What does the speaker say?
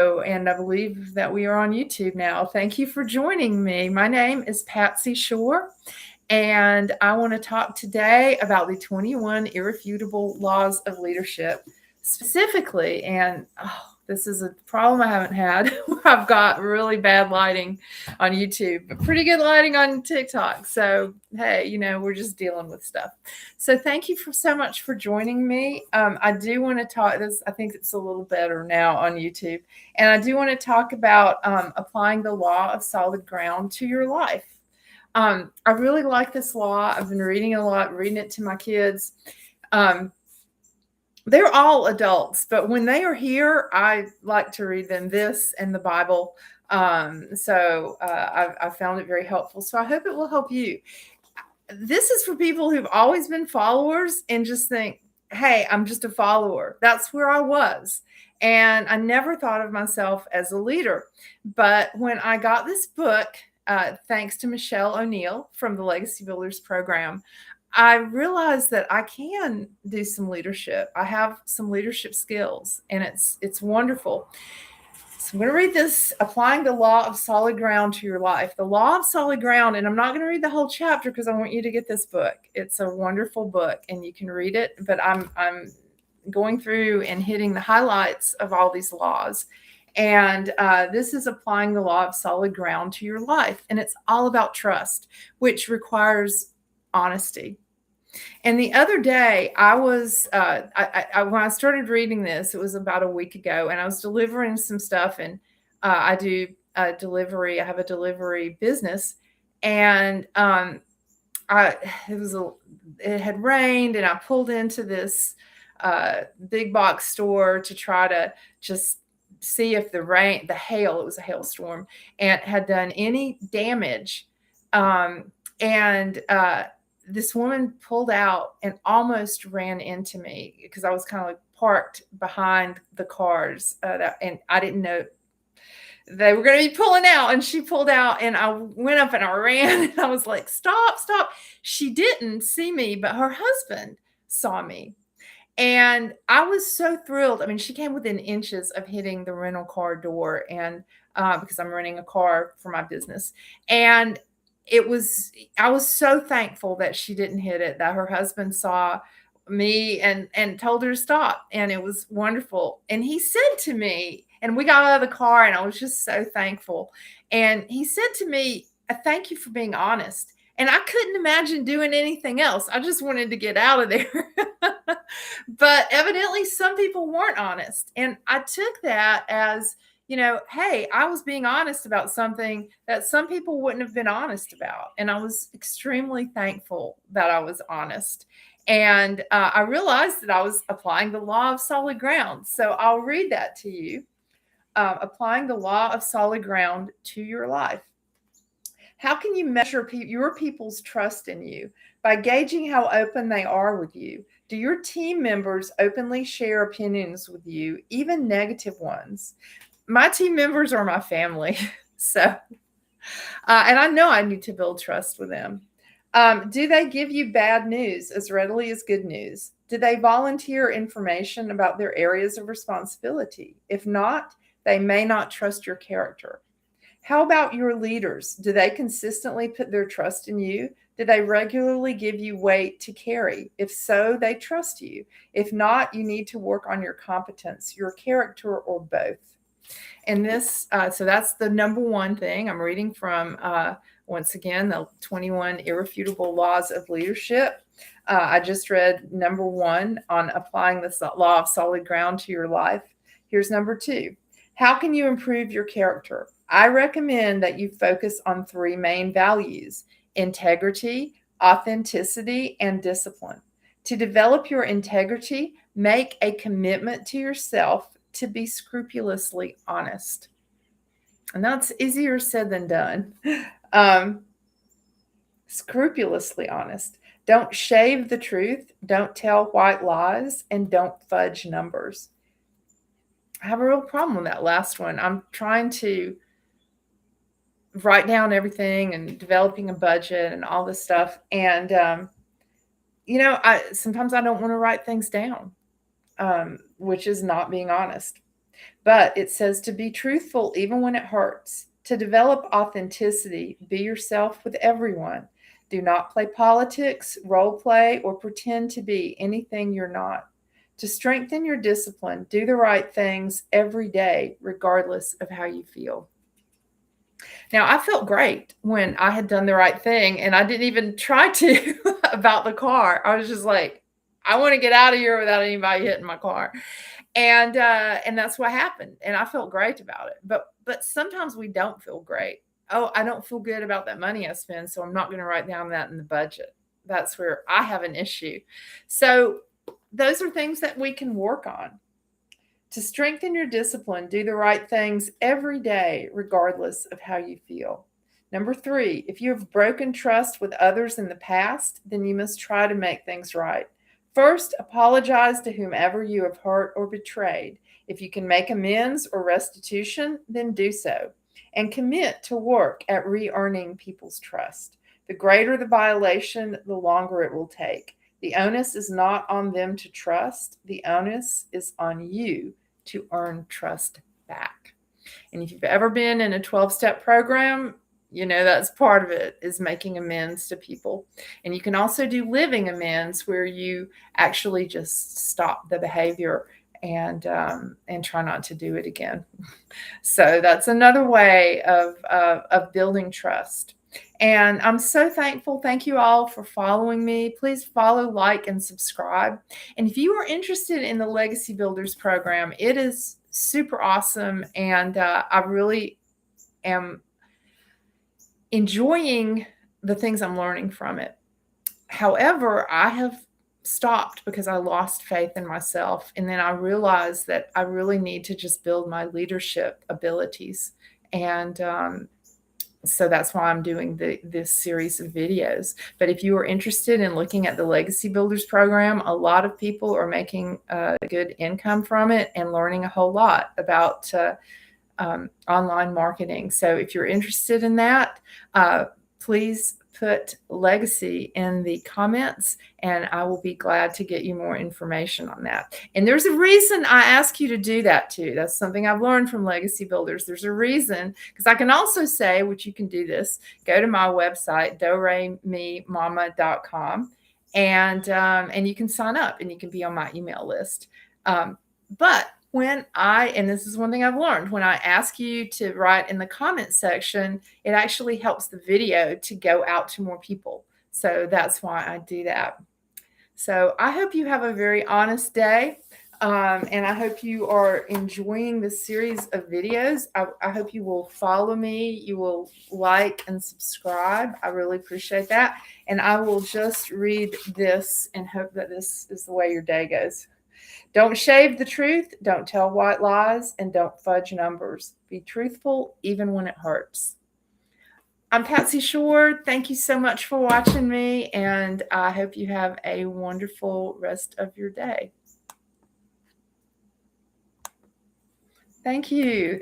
And I believe that we are on YouTube now. Thank you for joining me. My name is Patsy Shore, and I want to talk today about the 21 irrefutable laws of leadership specifically. And this is a problem I haven't had. I've got really bad lighting on YouTube, but pretty good lighting on TikTok. So, hey, we're just dealing with stuff. So, thank you for so much for joining me. I do want to talk this. I think it's a little better now on YouTube. And I do want to talk about applying the law of solid ground to your life. I really like this law. I've been reading a lot, reading it to my kids. They're all adults, but when they are here, I like to read them this and the Bible. I found it very helpful. So I hope it will help you. This is for people who've always been followers and just think, hey, I'm just a follower. That's where I was. And I never thought of myself as a leader. But when I got this book, thanks to Michelle O'Neill from the Legacy Builders program, I realized that I can do some leadership. I have some leadership skills, and it's wonderful. So I'm going to read this, applying the law of solid ground to your life. The law of solid ground, and I'm not going to read the whole chapter because I want you to get this book. It's a wonderful book, and you can read it, but I'm going through and hitting the highlights of all these laws. And this is applying the law of solid ground to your life. And it's all about trust, which requires honesty. And the other day, I was when I started reading this, it was about a week ago, and I was delivering some stuff, and I do delivery. I have a delivery business, and it had rained, and I pulled into this big box store to try to just see if the hail, it was a hailstorm, and had done any damage. This woman pulled out and almost ran into me because I was kind of like parked behind the cars. And I didn't know they were going to be pulling out. And she pulled out, and I went up and I ran, and I was like, stop. She didn't see me, but her husband saw me. And I was so thrilled. I mean, she came within inches of hitting the rental car door, and because I'm renting a car for my business. And I was so thankful that she didn't hit it, that her husband saw me and told her to stop. And it was wonderful. And he said to me, and we got out of the car, and I was just so thankful. And he said to me, thank you for being honest. And I couldn't imagine doing anything else. I just wanted to get out of there. But evidently some people weren't honest. And I took that as, hey, I was being honest about something that some people wouldn't have been honest about. And I was extremely thankful that I was honest. And I realized that I was applying the law of solid ground. So I'll read that to you. Applying the law of solid ground to your life. How can you measure your people's trust in you? By gauging how open they are with you. Do your team members openly share opinions with you, even negative ones? My team members are my family. And I know I need to build trust with them. Do they give you bad news as readily as good news? Do they volunteer information about their areas of responsibility? If not, they may not trust your character. How about your leaders? Do they consistently put their trust in you? Do they regularly give you weight to carry? If so, they trust you. If not, you need to work on your competence, your character, or both. And this, so that's the number one thing I'm reading from, once again, the 21 irrefutable laws of leadership. I just read number one on applying the law of solid ground to your life. Here's number two. How can you improve your character? I recommend that you focus on three main values: integrity, authenticity, and discipline. To develop your integrity, make a commitment to yourself to be scrupulously honest. And that's easier said than done. Scrupulously honest. Don't shave the truth, don't tell white lies, and don't fudge numbers. I have a real problem with that last one. I'm trying to write down everything and developing a budget and all this stuff. And, sometimes I don't want to write things down, which is not being honest. But it says to be truthful even when it hurts. To develop authenticity, be yourself with everyone. Do not play politics, role play, or pretend to be anything you're not. To strengthen your discipline, do the right things every day, regardless of how you feel. Now, I felt great when I had done the right thing, and I didn't even try to about the car. I was just like, I want to get out of here without anybody hitting my car. And that's what happened. And I felt great about it. But sometimes we don't feel great. Oh, I don't feel good about that money I spend, so I'm not going to write down that in the budget. That's where I have an issue. So those are things that we can work on. To strengthen your discipline, do the right things every day, regardless of how you feel. Number 3, if you have broken trust with others in the past, then you must try to make things right. First, apologize to whomever you have hurt or betrayed. If you can make amends or restitution, then do so. And commit to work at re-earning people's trust. The greater the violation, the longer it will take. The onus is not on them to trust. The onus is on you to earn trust back. And if you've ever been in a 12-step program, you know that's part of it, is making amends to people. And you can also do living amends, where you actually just stop the behavior and try not to do it again. So that's another way of building trust. And I'm so thankful. Thank you all for following me. Please follow, like, and subscribe. And if you are interested in the Legacy Builders program, it is super awesome. And I really am enjoying the things I'm learning from it. However, I have stopped because I lost faith in myself. And then I realized that I really need to just build my leadership abilities. And so that's why I'm doing this series of videos. But if you are interested in looking at the Legacy Builders program, a lot of people are making good income from it and learning a whole lot about online marketing. So if you're interested in that, please put Legacy in the comments, and I will be glad to get you more information on that. And there's a reason I ask you to do that too. That's something I've learned from Legacy Builders. There's a reason, because I can also say, which you can do this, go to my website, doremimama.com, and you can sign up and you can be on my email list. But and this is one thing I've learned, when I ask you to write in the comment section, it actually helps the video to go out to more people. So that's why I do that. So I hope you have a very honest day. And I hope you are enjoying this series of videos. I hope you will follow me. You will like and subscribe. I really appreciate that. And I will just read this and hope that this is the way your day goes. Don't shave the truth, don't tell white lies, and don't fudge numbers. Be truthful even when it hurts. I'm Patsy Shore. Thank you so much for watching me, and I hope you have a wonderful rest of your day. Thank you. Thank you.